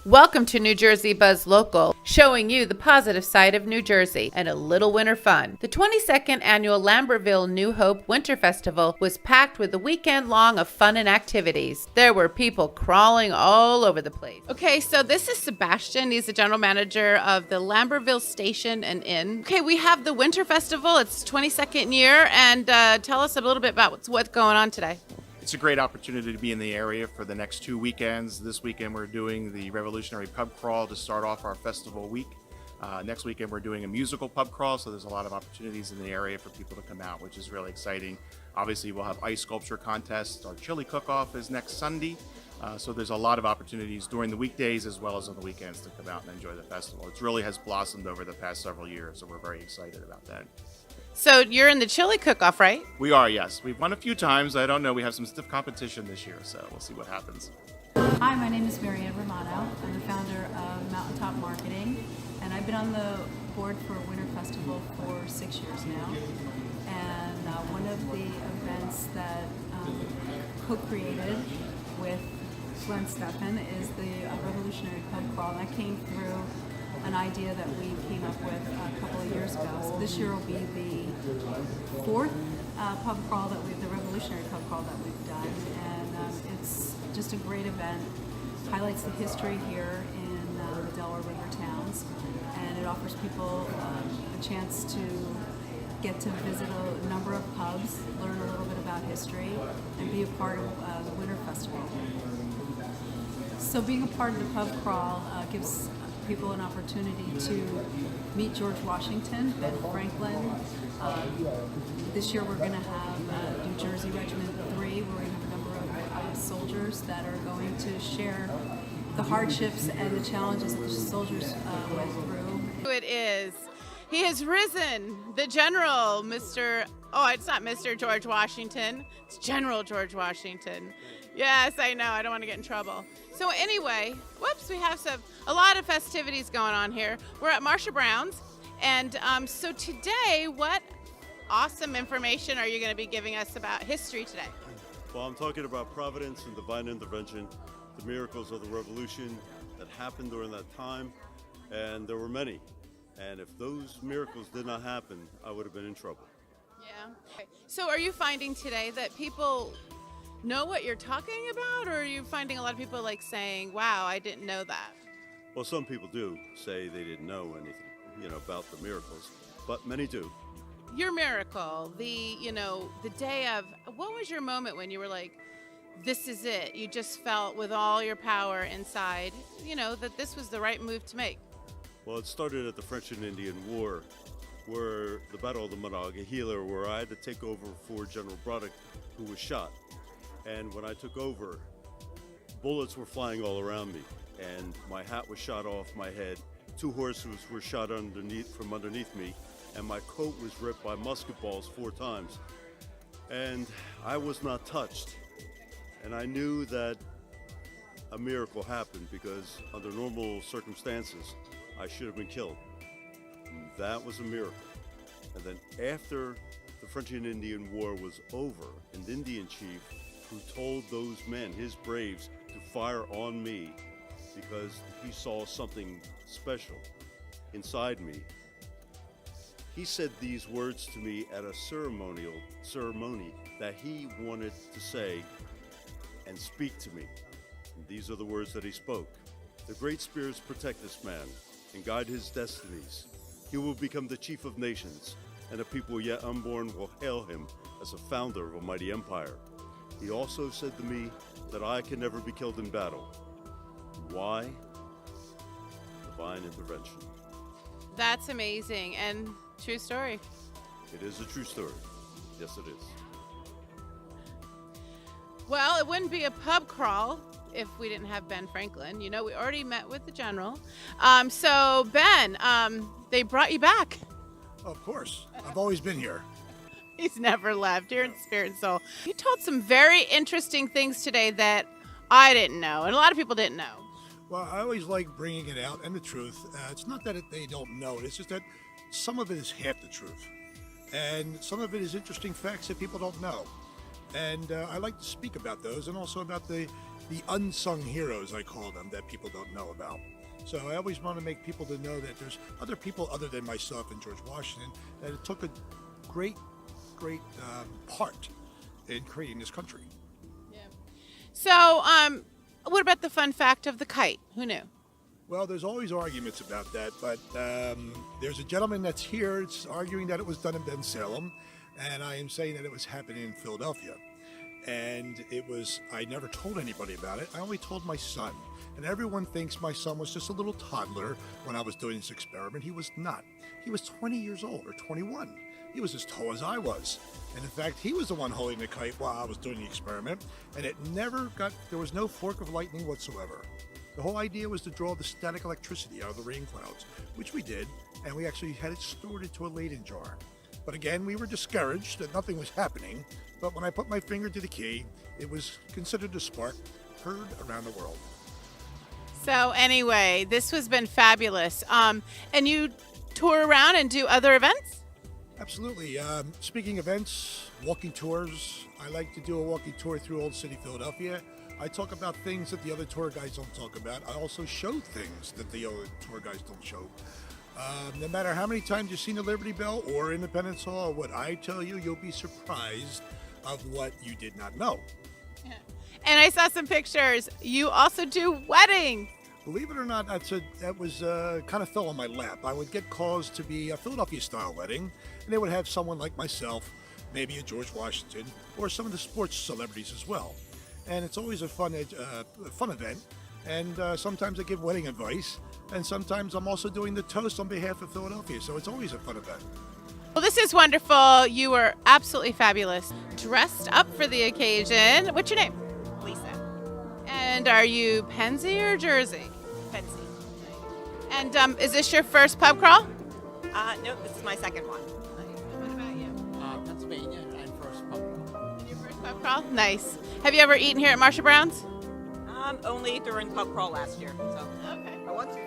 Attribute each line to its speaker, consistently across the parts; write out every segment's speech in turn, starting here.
Speaker 1: Welcome to New Jersey Buzz Local, showing you the positive side of New Jersey and a little winter fun. The 22nd annual Lambertville New Hope Winter Festival was packed with a weekend long of fun and activities. There were people crawling all over the place. Okay, so this is Sebastian. He's the general manager of the Lambertville Station and Inn. Okay, we have the Winter Festival. It's 22nd year, and tell us a little bit about what's going on today.
Speaker 2: It's a great opportunity to be in the area for the next 2 weekends. This weekend we're doing the Revolutionary Pub Crawl to start off our festival week. Next weekend we're doing a musical pub crawl, so there's a lot of opportunities in the area for people to come out, which is really exciting. Obviously we'll have ice sculpture contests. Our chili cook-off is next Sunday. So there's a lot of opportunities during the weekdays as well as on the weekends to come out and enjoy the festival. It really has blossomed over the past several years, so we're very excited about that.
Speaker 1: So you're in the chili cook-off, right?
Speaker 2: We are, yes. We've won a few times. I don't know. We have some stiff competition this year, so we'll see what happens.
Speaker 3: Hi, my name is Marianne Romano. I'm the founder of Mountaintop Marketing, and I've been on the board for Winter Festival for 6 years now. And one of the events that co-created with Glenn Steffen is the Revolutionary Pub Crawl. And I came through an idea that we came up with a couple of years ago. So this year will be the fourth the Revolutionary Pub Crawl that we've done, and it's just a great event. Highlights the history here in the Delaware Rivertowns, and it offers people a chance to get to visit a number of pubs, learn a little bit about history, and be a part of the Winter Festival. So being a part of the pub crawl gives people an opportunity to meet George Washington, Ben Franklin. This year we're going to have New Jersey Regiment 3, where we're going to have a number of soldiers that are going to share the hardships and the challenges that the soldiers went through.
Speaker 1: It is. He has risen, the general, it's not Mr. George Washington, it's General George Washington. Yes, I know, I don't want to get in trouble. So anyway, we have a lot of festivities going on here. We're at Marcia Brown's, and so today, what awesome information are you going to be giving us about history today?
Speaker 4: Well, I'm talking about providence and divine intervention, the miracles of the Revolution that happened during that time, and there were many. And if those miracles did not happen, I would have been in trouble.
Speaker 1: Yeah. Okay. So are you finding today that people know what you're talking about, or are you finding a lot of people saying, wow, I didn't know that?
Speaker 4: Well, some people do say they didn't know anything, about the miracles, but many do.
Speaker 1: Your miracle, the day of, what was your moment when you were like, this is it? You just felt with all your power inside, that this was the right move to make.
Speaker 4: Well, it started at the French and Indian War, where the Battle of the Monongahela, where I had to take over for General Braddock, who was shot. And when I took over, bullets were flying all around me, and my hat was shot off my head. 2 horses were shot from underneath me, and my coat was ripped by musket balls 4 times. And I was not touched. And I knew that a miracle happened, because under normal circumstances, I should have been killed. That was a miracle. And then after the French and Indian War was over, an Indian chief who told those men, his braves, to fire on me because he saw something special inside me. He said these words to me at a ceremony that he wanted to say and speak to me. And these are the words that he spoke. The great spirits protect this man and guide his destinies. He will become the chief of nations, and a people yet unborn will hail him as a founder of a mighty empire. He also said to me that I can never be killed in battle. Why? Divine intervention.
Speaker 1: That's amazing, and true story.
Speaker 4: It is a true story. Yes, it is.
Speaker 1: Well, it wouldn't be a pub crawl if we didn't have Ben Franklin. We already met with the general. So Ben, they brought you back.
Speaker 5: Of course. I've always been here.
Speaker 1: He's never left. Here in spirit and soul. You told some very interesting things today that I didn't know, and a lot of people didn't know.
Speaker 5: Well, I always like bringing it out and the truth. It's not that they don't know it. It's just that some of it is half the truth. And some of it is interesting facts that people don't know. And I like to speak about those, and also about the the unsung heroes, I call them, that people don't know about. So I always want to make people to know that there's other people other than myself and George Washington that it took a great part in creating this country.
Speaker 1: So, what about the fun fact of the kite? Who knew?
Speaker 5: Well, there's always arguments about that, but there's a gentleman that's here that's arguing that it was done in Bensalem, and I am saying that it was happening in Philadelphia. And I never told anybody about it. I only told my son. And everyone thinks my son was just a little toddler when I was doing this experiment. He was not. He was 20 years old or 21. He was as tall as I was. And in fact, he was the one holding the kite while I was doing the experiment. And there was no fork of lightning whatsoever. The whole idea was to draw the static electricity out of the rain clouds, which we did. And we actually had it stored into a Leyden jar. But again, we were discouraged that nothing was happening. But when I put my finger to the key, it was considered a spark heard around the world.
Speaker 1: So anyway, this has been fabulous. And you tour around and do other events?
Speaker 5: Absolutely. Speaking events, walking tours. I like to do a walking tour through Old City, Philadelphia. I talk about things that the other tour guides don't talk about. I also show things that the other tour guides don't show. No matter how many times you've seen the Liberty Bell or Independence Hall, what I tell you, you'll be surprised of what you did not know.
Speaker 1: And I saw some pictures. You also do weddings.
Speaker 5: Believe it or not, that was kind of fell on my lap. I would get calls to be a Philadelphia-style wedding, and they would have someone like myself, maybe a George Washington, or some of the sports celebrities as well. And it's always a fun event. And sometimes I give wedding advice, and sometimes I'm also doing the toast on behalf of Philadelphia. So it's always a fun event.
Speaker 1: Well, this is wonderful. You were absolutely fabulous. Dressed up for the occasion. What's your name?
Speaker 6: Lisa.
Speaker 1: And are you Pennsy or Jersey?
Speaker 6: Pensy.
Speaker 1: And is this your first pub crawl?
Speaker 6: No, this is my second one.
Speaker 1: What about you?
Speaker 7: Pennsylvania, and first pub.
Speaker 1: Your first pub crawl? Nice. Have you ever eaten here at Marsha Brown's?
Speaker 6: Only during pub crawl last year. So
Speaker 1: Okay.
Speaker 6: I want to.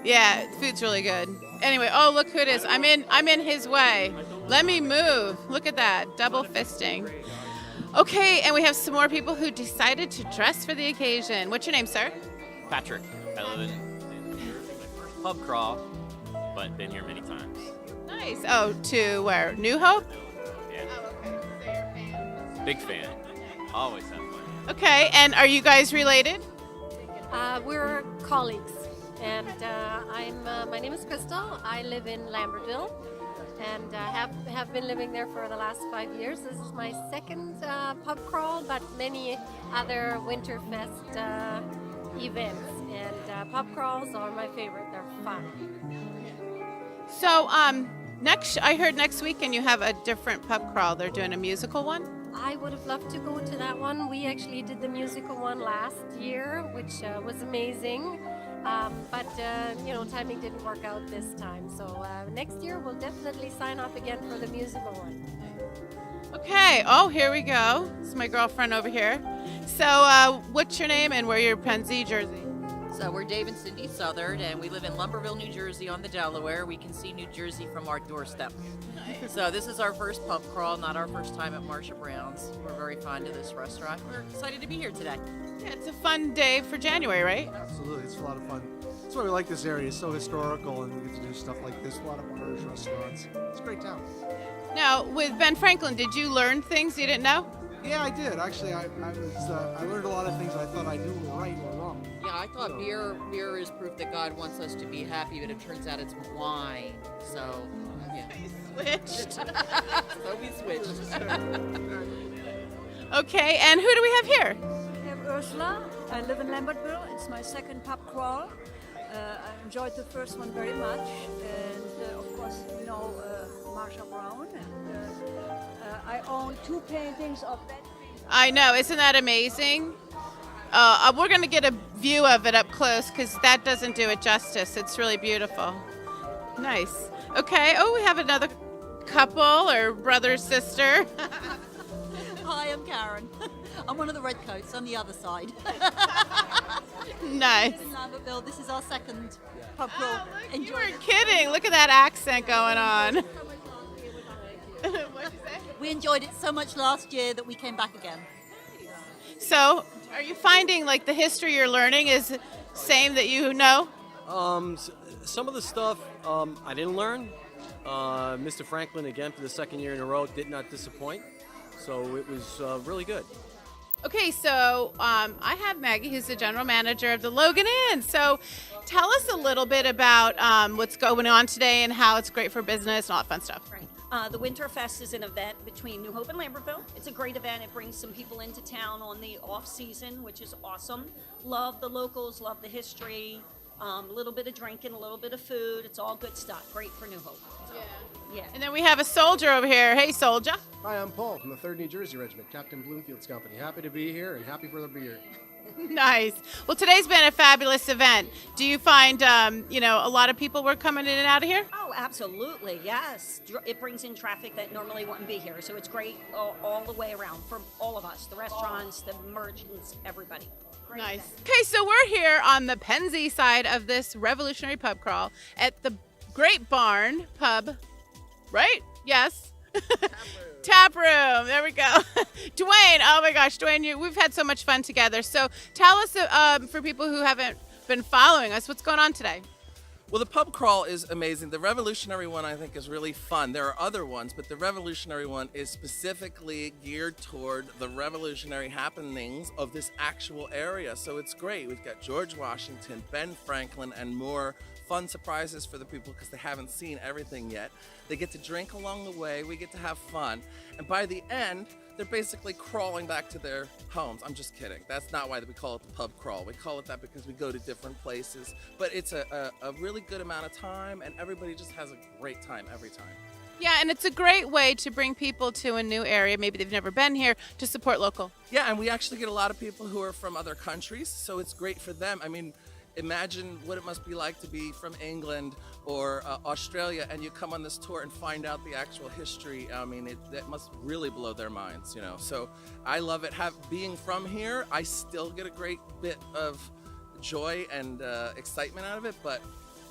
Speaker 1: Yeah, food's really good. Anyway, oh look who it is. I'm in his way. Let me move. Look at that. Double fisting. Okay, and we have some more people who decided to dress for the occasion. What's your name, sir?
Speaker 8: Patrick. I live in New Jersey. My first pub crawl, but been here many times.
Speaker 1: Nice. Oh, to where? New Hope?
Speaker 8: Yeah.
Speaker 1: Oh, okay. So you're a fan.
Speaker 8: Big fan. Always have fun.
Speaker 1: Okay, and are you guys related?
Speaker 9: We're colleagues, and my name is Crystal. I live in Lambertville, and have been living there for the last 5 years. This is my second pub crawl, but many other Winterfest events, and pub crawls are my favorite. They're fun.
Speaker 1: So, I heard next weekend you have a different pub crawl. They're doing a musical one.
Speaker 9: I would have loved to go to that one. We actually did the musical one last year, which was amazing. But timing didn't work out this time. So next year we'll definitely sign up again for the musical one.
Speaker 1: Okay. Oh, here we go. This is my girlfriend over here. So, what's your name and where you're Pennsy, Jersey?
Speaker 10: So we're Dave and Cindy Southard, and we live in Lumberville, New Jersey on the Delaware. We can see New Jersey from our doorstep. So this is our first pub crawl, not our first time at Marsha Brown's. We're very fond of this restaurant. We're excited to be here today.
Speaker 1: Yeah, it's a fun day for January, right?
Speaker 7: Absolutely, it's a lot of fun. That's why we like this area. It's so historical, and we get to do stuff like this. A lot of bars, restaurants. It's a great town.
Speaker 1: Now, with Ben Franklin, did you learn things you didn't know?
Speaker 7: Yeah, I did. Actually, I learned a lot of things I thought I knew were right or wrong.
Speaker 10: Yeah, I thought beer is proof that God wants us to be happy, but it turns out it's wine. So, yeah.
Speaker 1: Switched.
Speaker 10: So we switched.
Speaker 1: Okay, and who do we have here?
Speaker 11: I have Ursula. I live in Lambertville. It's my second pub crawl. I enjoyed the first one very much, and of course, Marsha Brown. And I own 2 paintings of that.
Speaker 1: I know, isn't that amazing? We're going to get a view of it up close because that doesn't do it justice. It's really beautiful. Nice. Okay, oh, we have another couple or brother, sister.
Speaker 11: Hi, I'm Karen. I'm one of the redcoats on the other side.
Speaker 1: Nice.
Speaker 11: In Lambertville, this is our second pub crawl.
Speaker 1: You were kidding. Look at that accent going on. What'd you say?
Speaker 11: We enjoyed it so much last year that we came back again.
Speaker 1: So, are you finding like the history you're learning is same that you know?
Speaker 12: Some of the stuff I didn't learn. Mr. Franklin, again, for the second year in a row, did not disappoint. So it was really good.
Speaker 1: Okay, so I have Maggie, who's the general manager of the Logan Inn. So tell us a little bit about what's going on today and how it's great for business and all that fun stuff.
Speaker 13: Right. The Winterfest is an event between New Hope and Lambertville. It's a great event. It brings some people into town on the off season, which is awesome. Love the locals, love the history, a little bit of drinking, a little bit of food. It's all good stuff. Great for New Hope. So, yeah.
Speaker 1: And then we have a soldier over here. Hey, soldier.
Speaker 14: Hi, I'm Paul from the 3rd New Jersey Regiment, Captain Bloomfield's company. Happy to be here and happy for the beer.
Speaker 1: Nice. Well, today's been a fabulous event. Do you find, a lot of people were coming in and out of here?
Speaker 13: Oh, absolutely, yes. It brings in traffic that normally wouldn't be here, so it's great all the way around for all of us, the restaurants, the merchants, everybody. Great
Speaker 1: Nice.
Speaker 13: event.
Speaker 1: Okay, so we're here on the Pennsy side of this revolutionary pub crawl at the Great Barn Pub, right? Yes. Tap room. There we go. Dwayne, oh my gosh, Dwayne, we've had so much fun together. So tell us, for people who haven't been following us, what's going on today?
Speaker 15: Well, the pub crawl is amazing. The revolutionary one, I think, is really fun. There are other ones, but the revolutionary one is specifically geared toward the revolutionary happenings of this actual area. So it's great. We've got George Washington, Ben Franklin, and more fun surprises for the people because they haven't seen everything yet. They get to drink along the way. We get to have fun. And by the end, they're basically crawling back to their homes. I'm just kidding. That's not why we call it the pub crawl. We call it that because we go to different places. But it's a really good amount of time, and everybody just has a great time every time.
Speaker 1: Yeah, and it's a great way to bring people to a new area. Maybe they've never been here, to support local.
Speaker 15: Yeah, and we actually get a lot of people who are from other countries, so it's great for them. I mean, imagine what it must be like to be from England or Australia, and you come on this tour and find out the actual history. I mean, that must really blow their minds, you know. So I love it. Being from here, I still get a great bit of joy and excitement out of it, but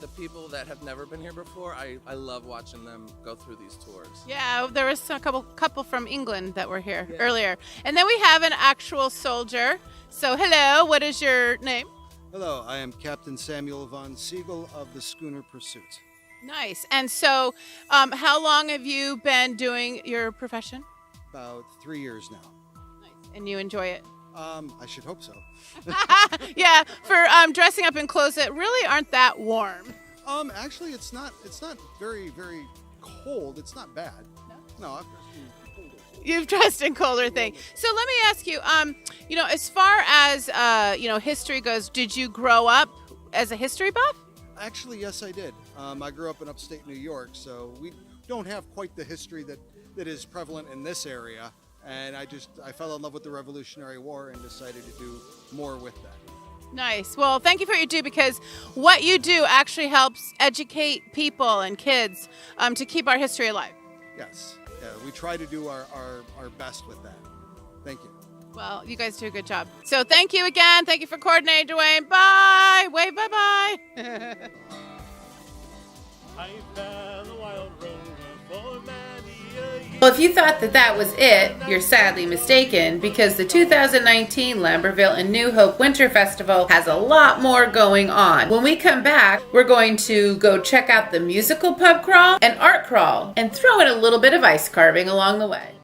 Speaker 15: the people that have never been here before, I love watching them go through these tours.
Speaker 1: Yeah, there was a couple from England that were here earlier. And then we have an actual soldier. So hello, what is your name?
Speaker 16: Hello, I am Captain Samuel von Siegel of the schooner Pursuit.
Speaker 1: Nice. And so how long have you been doing your profession?
Speaker 16: About 3 years now.
Speaker 1: Nice. And you enjoy it?
Speaker 16: I should hope so.
Speaker 1: Yeah, for dressing up in clothes that really aren't that warm.
Speaker 16: Actually, it's not very, very cold. It's not bad. No, I've dressed in colder.
Speaker 1: You've dressed in colder things. So let me ask you, as far as, history goes, did you grow up as a history buff?
Speaker 16: Actually, yes, I did. I grew up in upstate New York, so we don't have quite the history that is prevalent in this area. And I fell in love with the Revolutionary War and decided to do more with that.
Speaker 1: Nice. Well, thank you for what you do, because what you do actually helps educate people and kids to keep our history alive.
Speaker 16: Yes. Yeah, we try to do our best with that. Thank you.
Speaker 1: Well, you guys do a good job. So thank you again. Thank you for coordinating, Dwayne. Bye. Wave bye-bye.
Speaker 4: I found the wild rover for many a year.
Speaker 1: Well, if you thought that was it, you're sadly mistaken, because the 2019 Lambertville and New Hope Winter Festival has a lot more going on. When we come back, we're going to go check out the musical pub crawl and art crawl and throw in a little bit of ice carving along the way.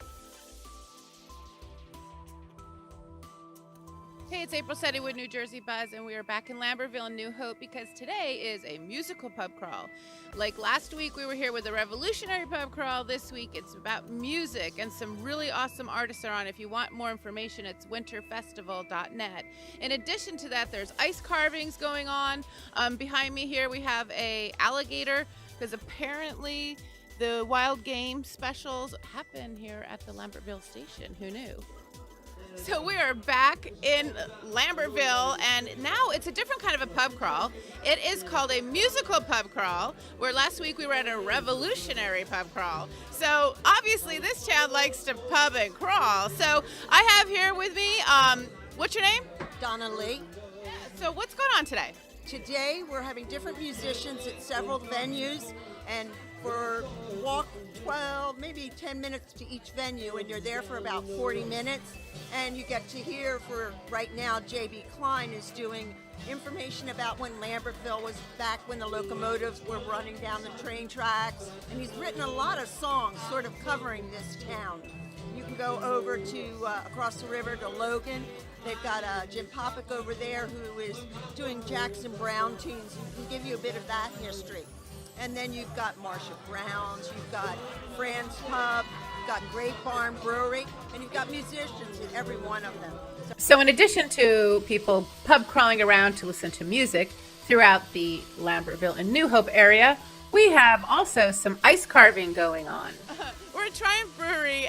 Speaker 1: Hey, it's April Setty with New Jersey Buzz, and we are back in Lambertville and New Hope because today is a musical pub crawl. Like last week, we were here with the Revolutionary Pub Crawl. This week, it's about music, and some really awesome artists are on. If you want more information, it's winterfestival.net. In addition to that, there's ice carvings going on. Behind me here, we have a alligator, because apparently the wild game specials happen here at the Lambertville station. Who knew? So we are back in Lambertville, and now it's a different kind of a pub crawl. It is called a musical pub crawl, where last week we were at a revolutionary pub crawl. So obviously this town likes to pub and crawl. So I have here with me, what's your name?
Speaker 17: Donna Lee.
Speaker 1: So what's going on today?
Speaker 17: Today we're having different musicians at several venues, and for walk 12, maybe 10 minutes to each venue, and you're there for about 40 minutes. And you get to hear, for right now, J.B. Klein is doing information about when Lambertville was back when the locomotives were running down the train tracks. And he's written a lot of songs sort of covering this town. You can go over to across the river to Logan. They've got Jim Popick over there who is doing Jackson Brown tunes. He can give you a bit of that history. And then you've got Marsha Brown's, you've got Fran's Pub, you've got Great Barn Brewery, and you've got musicians in every one of them.
Speaker 1: So in addition to people pub crawling around to listen to music throughout the Lambertville and New Hope area, we have also some ice carving going on.
Speaker 18: We're at Triumph Brewery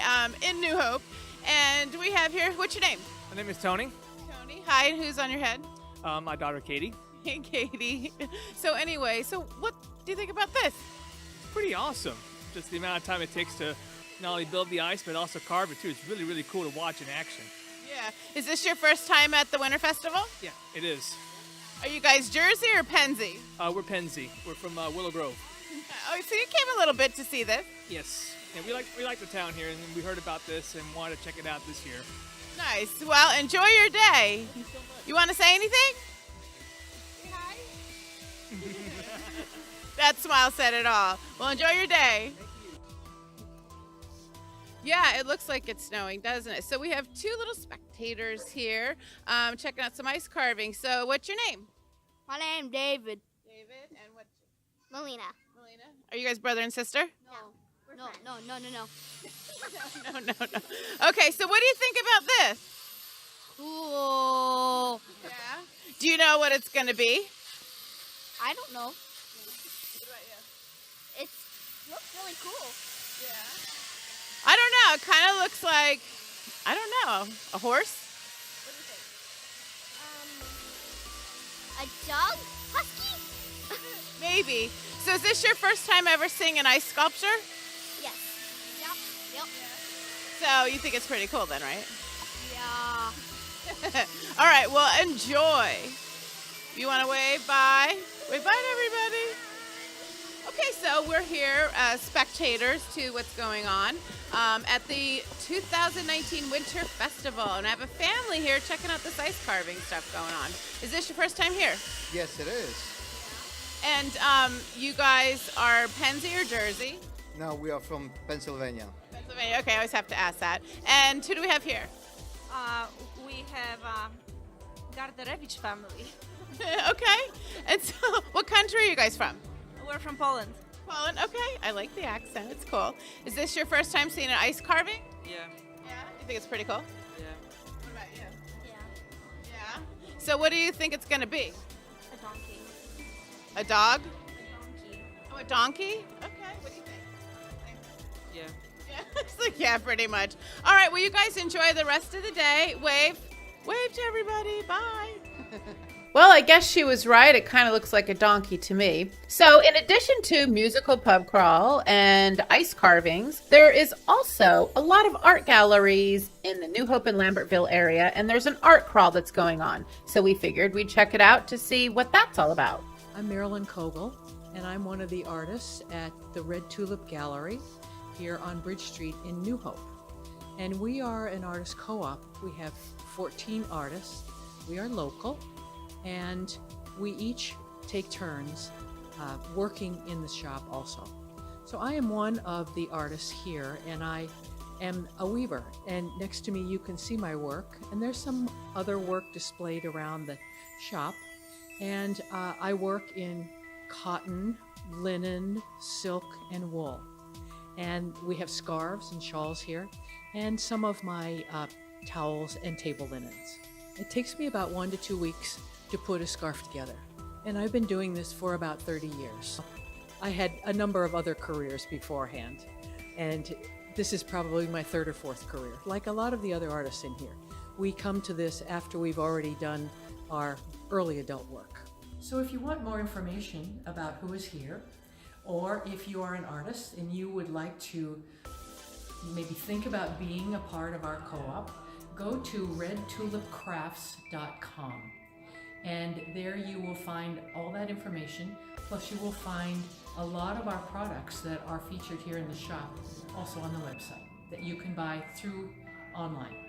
Speaker 18: in New Hope, and we have here, what's your name?
Speaker 19: My name is Tony.
Speaker 18: Tony. Hi, and who's on your head?
Speaker 19: My daughter Katie.
Speaker 18: Hey, Katie. So anyway, what do you think about this?
Speaker 19: It's pretty awesome. Just the amount of time it takes to not only build the ice, but also carve it too. It's really, really cool to watch in action.
Speaker 18: Yeah. Is this your first time at the Winter Festival?
Speaker 19: Yeah, it is.
Speaker 18: Are you guys Jersey or Pennsy?
Speaker 19: We're Pennsy. We're from Willow Grove.
Speaker 18: Oh, so you came a little bit to see this?
Speaker 19: Yes. Yeah, we like the town here, and we heard about this and wanted to check it out this year.
Speaker 18: Nice. Well, enjoy your day. You want to say anything? Say hi. That smile said it all. Well, enjoy your day. Yeah, it looks like it's snowing, doesn't it? So we have two little spectators here checking out some ice carving. So what's your name?
Speaker 20: My name's David.
Speaker 18: David, and what's
Speaker 20: Melina.
Speaker 18: Melina? Are you guys brother and sister?
Speaker 20: No.
Speaker 18: No. Okay, so what do you think about this?
Speaker 20: Cool.
Speaker 18: Yeah. Do you know what it's going to be?
Speaker 20: I don't know.
Speaker 18: What about you?
Speaker 20: It looks really cool.
Speaker 18: Yeah. I don't know. It kind of looks like, I don't know, a horse? What do you think?
Speaker 20: A dog? Husky?
Speaker 18: Maybe. So is this your first time ever seeing an ice sculpture?
Speaker 20: Yes. Yep.
Speaker 18: So you think it's pretty cool then, right?
Speaker 20: Yeah.
Speaker 18: All right, well, enjoy. You want to wave bye? Wave bye to everybody. Okay, so we're here as spectators to what's going on at the 2019 Winter Festival. And I have a family here checking out this ice carving stuff going on. Is this your first time here?
Speaker 21: Yes, it is.
Speaker 18: And you guys are Pennsy or Jersey?
Speaker 21: No, we are from Pennsylvania.
Speaker 18: Pennsylvania, okay, I always have to ask that. And who do we have here?
Speaker 22: We have Gardarevich family.
Speaker 18: Okay, and so what country are you guys from?
Speaker 22: We're from Poland.
Speaker 18: Poland, okay, I like the accent, it's cool. Is this your first time seeing an ice carving?
Speaker 22: Yeah.
Speaker 18: Yeah. You think it's pretty cool?
Speaker 22: Yeah.
Speaker 18: What about you?
Speaker 20: Yeah.
Speaker 18: Yeah. So what do you think it's going to be?
Speaker 20: A donkey.
Speaker 18: A dog?
Speaker 20: A donkey.
Speaker 18: Oh, a donkey? Okay, what do you think?
Speaker 22: Yeah.
Speaker 18: Yeah, it's like, yeah, pretty much. All right, well, you guys enjoy the rest of the day. Wave to everybody, bye. Well, I guess she was right. It kind of looks like a donkey to me. So in addition to musical pub crawl and ice carvings, there is also a lot of art galleries in the New Hope and Lambertville area, and there's an art crawl that's going on. So we figured we'd check it out to see what that's all about.
Speaker 23: I'm Marilyn Kogel, and I'm one of the artists at the Red Tulip Gallery here on Bridge Street in New Hope. And we are an artist co-op. We have 14 artists. We are local. And we each take turns working in the shop also. So I am one of the artists here, and I am a weaver. And next to me you can see my work, and there's some other work displayed around the shop. And I work in cotton, linen, silk, and wool. And we have scarves and shawls here, and some of my towels and table linens. It takes me about 1 to 2 weeks to put a scarf together. And I've been doing this for about 30 years. I had a number of other careers beforehand, and this is probably my 3rd or 4th career. Like a lot of the other artists in here, we come to this after we've already done our early adult work. So if you want more information about who is here, or if you are an artist and you would like to maybe think about being a part of our co-op, go to redtulipcrafts.com. And there you will find all that information, plus you will find a lot of our products that are featured here in the shop, also on the website, that you can buy through online.